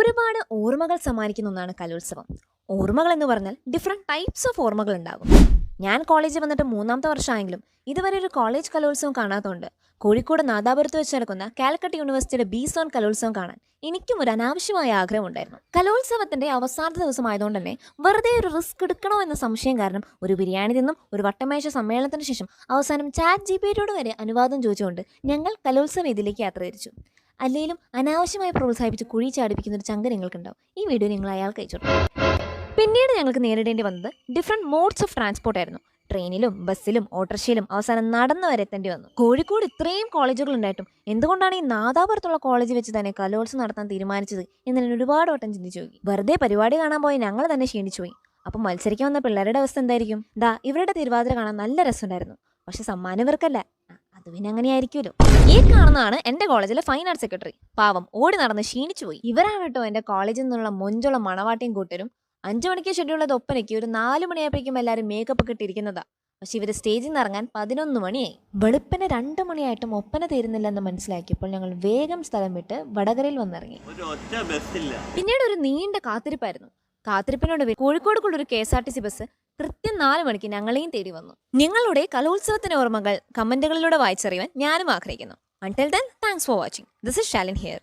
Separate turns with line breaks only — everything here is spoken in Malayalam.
ഒരുപാട് ഓർമ്മകൾ സമ്മാനിക്കുന്ന ഒന്നാണ് കലോത്സവം. ഓർമ്മകൾ എന്ന് പറഞ്ഞാൽ ഡിഫറെന്റ് ടൈപ്സ് ഓഫ് ഓർമ്മകൾ ഉണ്ടാകും. ഞാൻ കോളേജിൽ വന്നിട്ട് 3ാമത്തെ വർഷമായെങ്കിലും ഇതുവരെ ഒരു കോളേജ് കലോത്സവം കാണാത്തതുകൊണ്ട് കോഴിക്കോട് നാദാപുരത്ത് വെച്ച് നടക്കുന്ന കാലിക്കറ്റ് യൂണിവേഴ്സിറ്റിയുടെ ബി-സോൺ കലോത്സവം കാണാൻ എനിക്കും ഒരു അനാവശ്യമായ ആഗ്രഹമുണ്ടായിരുന്നു. കലോത്സവത്തിന്റെ അവസാന ദിവസമായതുകൊണ്ട് തന്നെ വെറുതെ ഒരു റിസ്ക് എടുക്കണോ എന്ന സംശയം കാരണം ഒരു ബിരിയാണി നിന്നും ഒരു വട്ടമേശ സമ്മേളനത്തിന് ശേഷം അവസാനം ChatGPT വരെ അനുവാദം ചോദിച്ചുകൊണ്ട് ഞങ്ങൾ കലോത്സവ ഇതിലേക്ക് യാത്ര തിരിച്ചു. അല്ലെങ്കിലും അനാവശ്യമായി പ്രോത്സാഹിപ്പിച്ച് കുഴി ചാടിപ്പിക്കുന്ന ഒരു ചങ്ക നിങ്ങൾക്കുണ്ടാവും. ഈ വീഡിയോ നിങ്ങൾ അയാൾക്ക് അയച്ചു. പിന്നീട് ഞങ്ങൾക്ക് നേരിടേണ്ടി വന്നത് ഡിഫറെന്റ് മോഡ്സ് ഓഫ് ട്രാൻസ്പോർട്ട് ആയിരുന്നു. ട്രെയിനിലും ബസ്സിലും ഓട്ടോറിക്ഷയിലും അവസാനം നടന്നു വരെ എത്തേണ്ടി വന്നു. കോഴിക്കോട് ഇത്രയും കോളേജുകൾ ഉണ്ടായിട്ടും എന്തുകൊണ്ടാണ് ഈ നാദാപുരത്തുള്ള കോളേജ് വെച്ച് തന്നെ കലോത്സവം നടത്താൻ തീരുമാനിച്ചത് എന്ന് ഞാൻ ഒരുപാട് വട്ടം ചിന്തിച്ചു നോക്കി. വെറുതെ പരിപാടി കാണാൻ പോയി ഞങ്ങൾ തന്നെ ക്ഷീണിച്ചു പോയി. അപ്പം മത്സരിക്കാൻ വന്ന പിള്ളേരുടെ അവസ്ഥ എന്തായിരിക്കും? ഇവരുടെ തിരുവാതിര കാണാൻ നല്ല രസമുണ്ടായിരുന്നു, പക്ഷെ സമ്മാനം ഇവർക്കല്ല. അത് പിന്നെ അങ്ങനെയായിരിക്കുമല്ലോ. ഈ കാണുന്നതാണ് എന്റെ കോളേജിലെ ഫൈൻ ആർട്സ് സെക്രട്ടറി. പാവം ഓടി നടന്ന് ക്ഷീണിച്ചു പോയി. ഇവരാണ് കേട്ടോ എന്റെ കോളേജിൽ നിന്നുള്ള മൊഞ്ചുള്ള മണവാട്ടിയും കൂട്ടരും. 5 മണിക്ക് ഷെഡ്യൂളത് ഒപ്പനയ്ക്ക് ഒരു 4 മണിയായപ്പോഴേക്കും എല്ലാവരും മേക്കപ്പ് ഒക്കെ ഇട്ടിരിക്കുന്നതാ. പക്ഷെ ഇവര് സ്റ്റേജിൽ നിന്ന് ഇറങ്ങാൻ 11 മണിയായി. വെളുപ്പിന് 2 മണിയായിട്ടും ഒപ്പന തീരുന്നില്ലെന്ന് മനസ്സിലാക്കിയപ്പോൾ ഞങ്ങൾ വേഗം സ്ഥലം വിട്ട് വടകരയിൽ വന്നിറങ്ങി. പിന്നീട് ഒരു നീണ്ട കാത്തിരിപ്പായിരുന്നു. കാത്തിരിപ്പിനോട് കോഴിക്കോടുള്ള ഒരു KSRTC ബസ് കൃത്യം 4 മണിക്ക് ഞങ്ങളെയും തേടി വന്നു. നിങ്ങളുടെ കലോത്സവത്തിന്റെ ഓർമ്മകൾ കമന്റുകളിലൂടെ വായിച്ചറിയാൻ ഞാനും ആഗ്രഹിക്കുന്നു. Until then, thanks for watching. This is Shalin here.